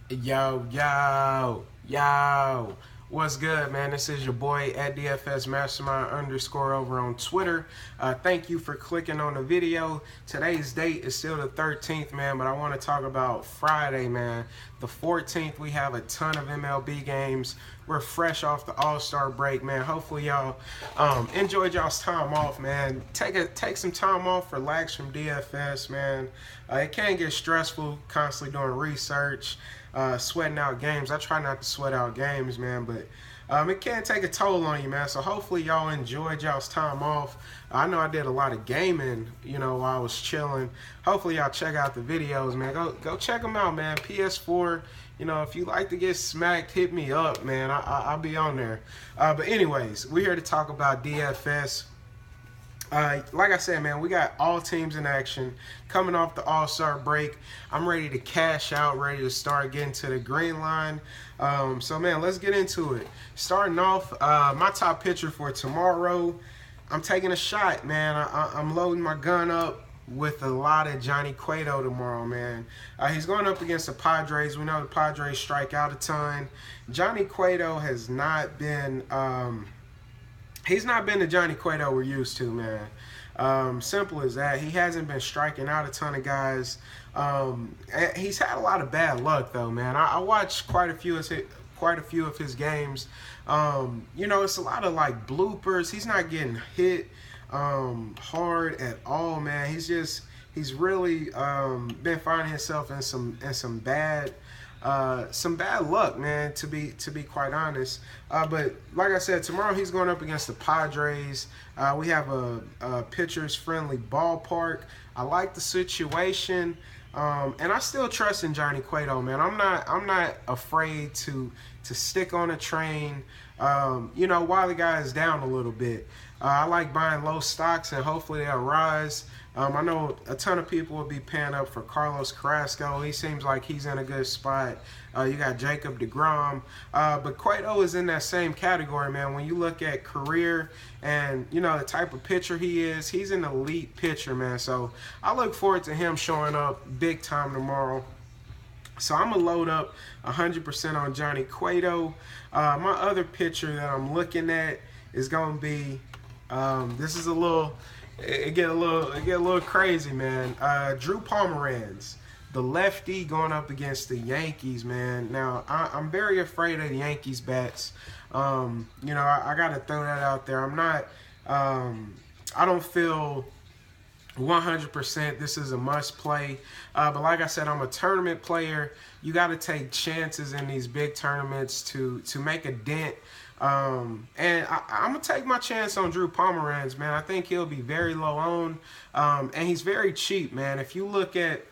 Yo. What's good, man? This is your boy at DFSMasterMind _ over on Twitter. Thank you for clicking on the video. Today's date is still the 13th, man, but I want to talk about Friday, man. The 14th, we have a ton of MLB games. We're fresh off the All-Star break, man. Hopefully, y'all enjoyed y'all's time off, man. Take some time off, relax from DFS, man. It can get stressful, constantly doing research. Sweating out games. I try not to sweat out games, man, but it can take a toll on you, man. So hopefully y'all enjoyed y'all's time off. I know I did a lot of gaming, while I was chilling. Hopefully y'all check out the videos, man. Go check them out, man. PS4, if you like to get smacked, hit me up, man. I'll be on there. But anyways, we're here to talk about DFS. Like I said, man, we got all teams in action coming off the All-Star break. I'm ready to cash out, ready to start getting to the green line. So, man, let's get into it. Starting off, my top pitcher for tomorrow, I'm taking a shot, man. I'm loading my gun up with a lot of Johnny Cueto tomorrow, man. He's going up against the Padres. We know the Padres strike out a ton. Johnny Cueto has not been... He's not been the Johnny Cueto we're used to, man. Simple as that. He hasn't been striking out a ton of guys. He's had a lot of bad luck, though, man. I watched quite a few of his games. It's a lot of like bloopers. He's not getting hit hard at all, man. He's really been finding himself in some bad luck, man, to be quite honest. But like I said, tomorrow he's going up against the Padres. We have a pitcher's friendly ballpark. I like the situation, and I still trust in Johnny Cueto, man. I'm not afraid to stick on a train, while the guy is down a little bit. I like buying low stocks, and hopefully they'll rise. I know a ton of people will be paying up for Carlos Carrasco. He seems like he's in a good spot. You got Jacob deGrom. But Cueto is in that same category, man. When you look at career and, the type of pitcher he is, he's an elite pitcher, man. So I look forward to him showing up big time tomorrow. So I'm going to load up 100% on Johnny Cueto. My other pitcher that I'm looking at is going to be, this is a little... It get a little crazy, man. Drew Pomeranz, the lefty going up against the Yankees, man. Now I'm very afraid of the Yankees bats. I gotta throw that out there. I'm not. I don't feel 100% this is a must play. But like I said, I'm a tournament player. You got to take chances in these big tournaments to make a dent. And I'm going to take my chance on Drew Pomeranz, man. I think he'll be very low owned. And he's very cheap, man. If you look at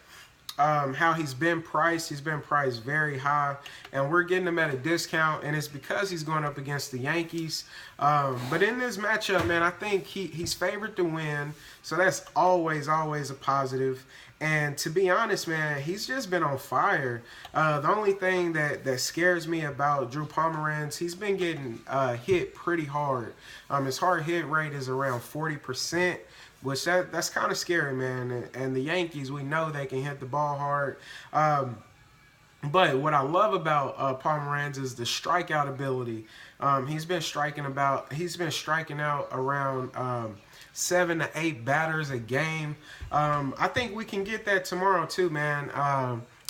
how he's been priced very high, and we're getting him at a discount, and it's because he's going up against the Yankees. But in this matchup, man, I think he's favored to win, so that's always a positive. And to be honest, man, he's just been on fire. The only thing that scares me about Drew Pomeranz, he's been getting hit pretty hard. His hard hit rate is around 40%. Which that's kind of scary, man. And the Yankees, we know they can hit the ball hard. But what I love about Pomeranz is the strikeout ability. He's been striking out around 7 to 8 batters a game. I think we can get that tomorrow too, man.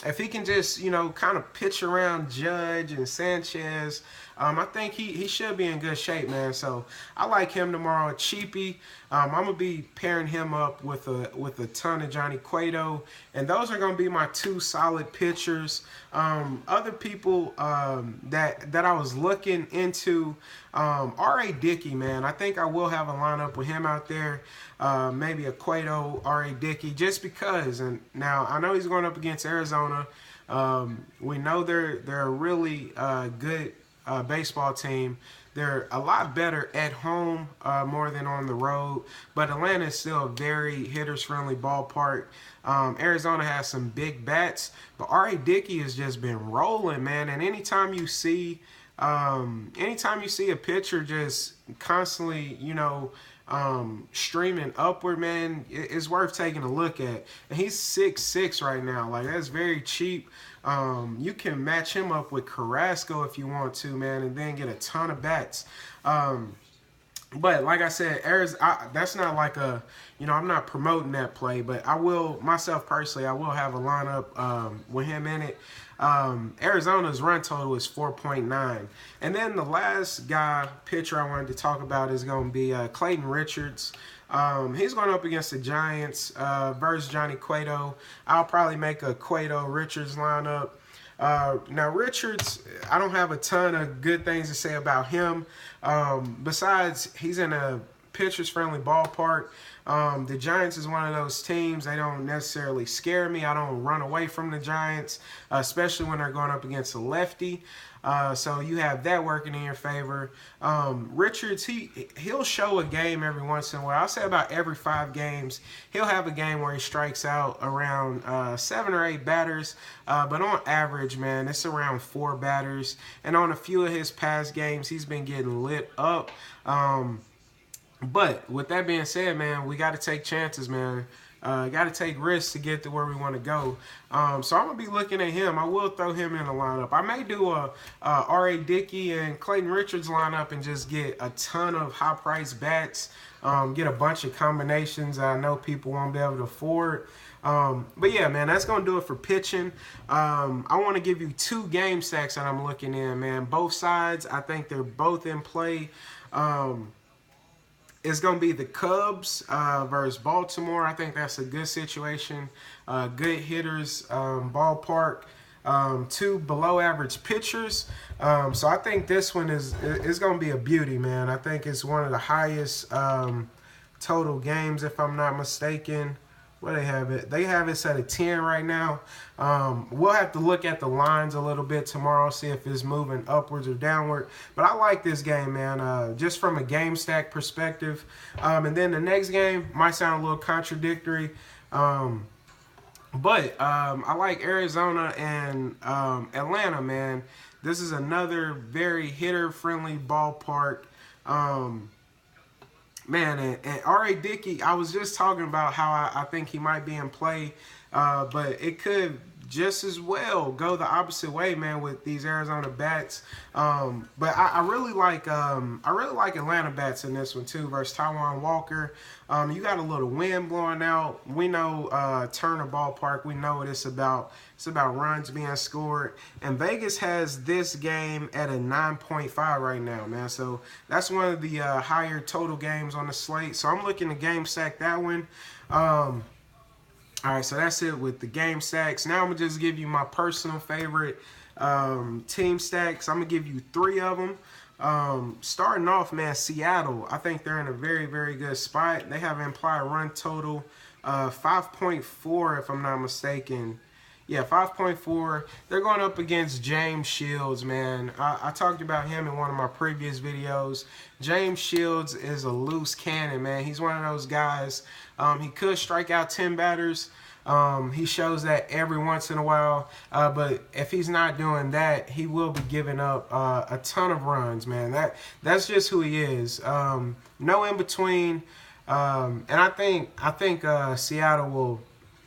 If he can just, kind of pitch around Judge and Sanchez, I think he should be in good shape, man. So I like him tomorrow. A cheapie. I'm gonna be pairing him up with a ton of Johnny Cueto, and those are gonna be my two solid pitchers. Other people that I was looking into, R.A. Dickey, man. I think I will have a lineup with him out there. Maybe a Cueto, R.A. Dickey, just because. And now I know he's going up against Arizona. We know they're a really good baseball team. They're a lot better at home more than on the road, but Atlanta is still a very hitters-friendly ballpark. Arizona has some big bats, but R.A. Dickey has just been rolling, man. And anytime you see a pitcher just constantly, streaming upward, man, it's worth taking a look at. And he's 6'6" right now. Like, that's very cheap. You can match him up with Carrasco if you want to, man, and then get a ton of bats. But like I said, that's not like a, I'm not promoting that play, but I will, myself personally, I will have a lineup with him in it. Arizona's run total is 4.9. And then the last pitcher I wanted to talk about is going to be Clayton Richards. He's going up against the Giants versus Johnny Cueto. I'll probably make a Cueto-Richards lineup. Now, Richards, I don't have a ton of good things to say about him. Besides, he's in a pitchers-friendly ballpark. The Giants is one of those teams. They don't necessarily scare me. I don't run away from the Giants, especially when they're going up against a lefty. So you have that working in your favor. Richards, he'll show a game every once in a while. I'll say about every 5 games, he'll have a game where he strikes out around 7 or 8 batters. But on average, man, it's around 4 batters. And on a few of his past games, he's been getting lit up. But with that being said, man, we got to take chances, man. Got to take risks to get to where we want to go. So I'm going to be looking at him. I will throw him in the lineup. I may do a R.A. Dickey and Clayton Richards lineup and just get a ton of high-priced bats, get a bunch of combinations I know people won't be able to afford. But yeah, man, that's going to do it for pitching. I want to give you 2 game stacks that I'm looking in, man. Both sides, I think they're both in play. It's going to be the Cubs versus Baltimore. I think that's a good situation. Good hitters, ballpark. 2 below-average pitchers. So I think this one is going to be a beauty, man. I think it's one of the highest total games, if I'm not mistaken. Where they have it? They have it set at 10 right now. We'll have to look at the lines a little bit tomorrow, see if it's moving upwards or downward. But I like this game, man, just from a game stack perspective. And then the next game might sound a little contradictory. But I like Arizona and Atlanta, man. This is another very hitter-friendly ballpark. Man, and R.A. Dickey, I was just talking about how I think he might be in play, but it could just as well go the opposite way, man, with these Arizona bats. But I really like Atlanta bats in this one too versus Taijuan Walker. You got a little wind blowing out. We know Turner Ballpark. We know what it's about. It's about runs being scored. And Vegas has this game at a 9.5 right now, man. So that's one of the higher total games on the slate. So I'm looking to game stack that one. All right, so that's it with the game stacks. Now I'm going to just give you my personal favorite team stacks. I'm going to give you 3 of them. Starting off, man, Seattle. I think they're in a very, very good spot. They have an implied run total 5.4, if I'm not mistaken. Yeah, 5.4. They're going up against James Shields, man. I talked about him in one of my previous videos. James Shields is a loose cannon, man. He's one of those guys. He could strike out 10 batters. He shows that every once in a while. But if he's not doing that, he will be giving up a ton of runs, man. That's just who he is. No in between. And I think Seattle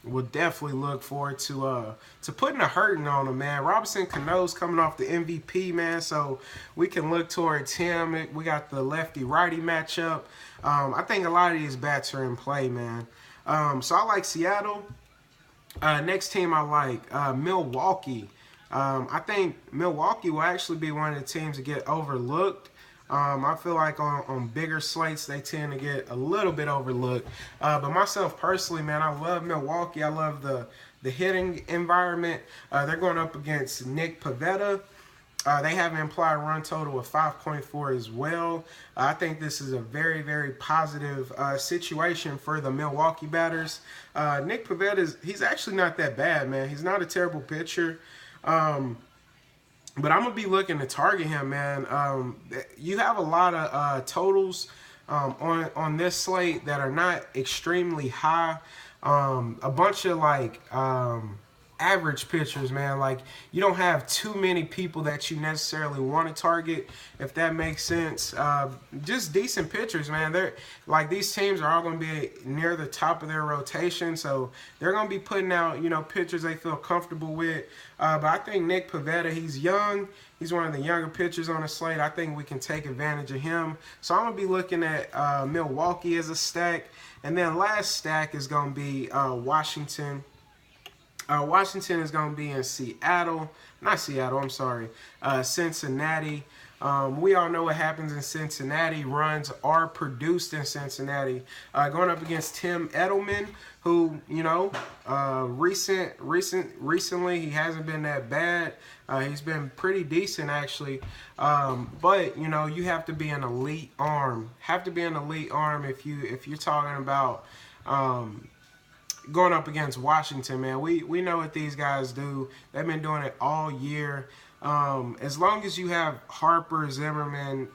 will definitely look forward to putting a hurting on him, man. Robinson Cano's coming off the MVP, man, so we can look towards him. We got the lefty-righty matchup. I think a lot of these bats are in play, man. So I like Seattle. Next team I like, Milwaukee. I think Milwaukee will actually be one of the teams to get overlooked. I feel like on bigger slates, they tend to get a little bit overlooked. But myself personally, man, I love Milwaukee. I love the hitting environment. They're going up against Nick Pivetta. They have an implied run total of 5.4 as well. I think this is a very, very positive situation for the Milwaukee batters. Nick Pivetta, he's actually not that bad, man. He's not a terrible pitcher. But I'm going to be looking to target him, man. You have a lot of totals on this slate that are not extremely high. A bunch of average pitchers, man. Like, you don't have too many people that you necessarily want to target, if that makes sense. Just decent pitchers, man. They're like, these teams are all going to be near the top of their rotation, so they're going to be putting out, you know, pitchers they feel comfortable with. But I think Nick Pivetta, he's young. He's one of the younger pitchers on the slate. I think we can take advantage of him. So I'm going to be looking at Milwaukee as a stack. And then last stack is going to be Washington. Washington is going to be in Seattle. Not Seattle, I'm sorry. Cincinnati. We all know what happens in Cincinnati. Runs are produced in Cincinnati. Going up against Tim Edelman, who, you know, recently he hasn't been that bad. He's been pretty decent, actually. But, you know, you have to be an elite arm. Have to be an elite arm if you're talking about going up against Washington, man. We know what these guys do. They've been doing it all year. As long as you have Harper, Zimmerman,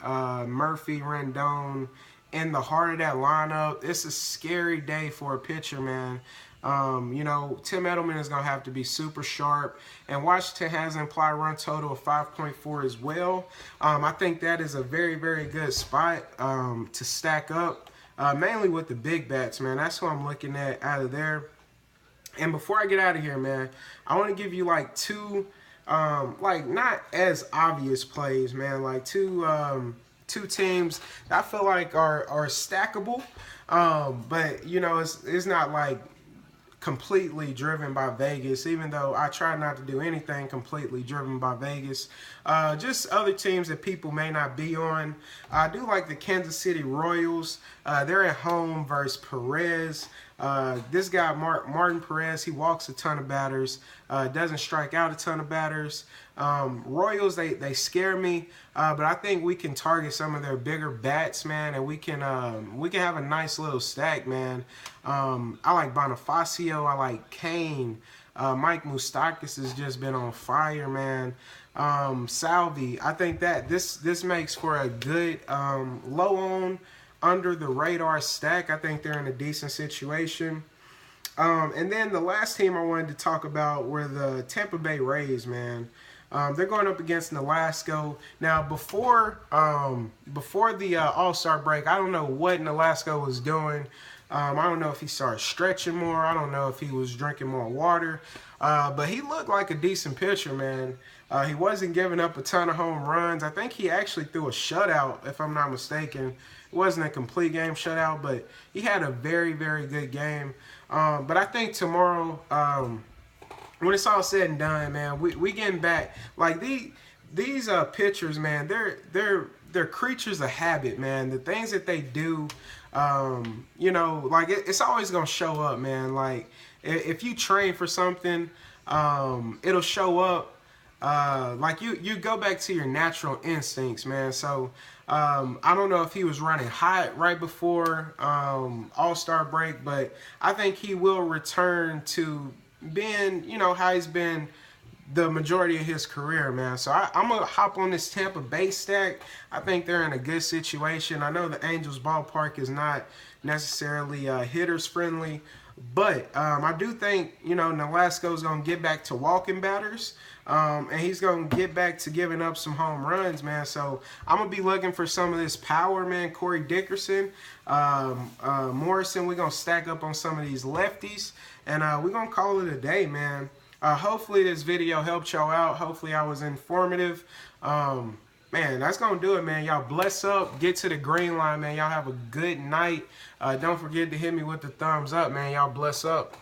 Murphy, Rendon in the heart of that lineup, it's a scary day for a pitcher, man. You know, Tim Edelman is going to have to be super sharp. And Washington has an implied run total of 5.4 as well. I think that is a very, very good spot to stack up. Mainly with the big bats, man. That's who I'm looking at out of there. And before I get out of here, man, I want to give you like two, like not as obvious plays, man. Like two teams that I feel like are stackable, but you know it's not like completely driven by Vegas, even though I try not to do anything completely driven by Vegas. Just other teams that people may not be on. I do like the Kansas City Royals. They're at home versus Perez. This guy, Martin Perez, he walks a ton of batters, doesn't strike out a ton of batters. Royals, they scare me, but I think we can target some of their bigger bats, man, and we can have a nice little stack, man. I like Bonifacio, I like Kane. Mike Moustakas has just been on fire, man. Salvi, I think that this makes for a good low on, under the radar stack. I think they're in a decent situation. And then the last team I wanted to talk about were the Tampa Bay Rays, man. They're going up against Nolasco. Now, before the All-Star break, I don't know what Nolasco was doing. I don't know if he started stretching more. I don't know if he was drinking more water. But he looked like a decent pitcher, man. He wasn't giving up a ton of home runs. I think he actually threw a shutout, if I'm not mistaken. It wasn't a complete game shutout, but he had a very, very good game. But I think tomorrow, when it's all said and done, man, we getting back. Like these pitchers, man, they're creatures of habit, man. The things that they do, you know, like it's always gonna show up, man. Like if you train for something, it'll show up. Like you go back to your natural instincts, man. So I don't know if he was running hot right before All-Star break, but I think he will return to being, you know, how he's been the majority of his career, man. So I'm going to hop on this Tampa Bay stack. I think they're in a good situation. I know the Angels ballpark is not necessarily hitters friendly, but I do think, you know, Nolasco's going to get back to walking batters. And he's going to get back to giving up some home runs, man. So I'm going to be looking for some of this power, man. Corey Dickerson, Morrison, we're going to stack up on some of these lefties. And we're going to call it a day, man. Hopefully this video helped y'all out. Hopefully I was informative. Man, that's going to do it, man. Y'all bless up. Get to the green line, man. Y'all have a good night. Don't forget to hit me with the thumbs up, man. Y'all bless up.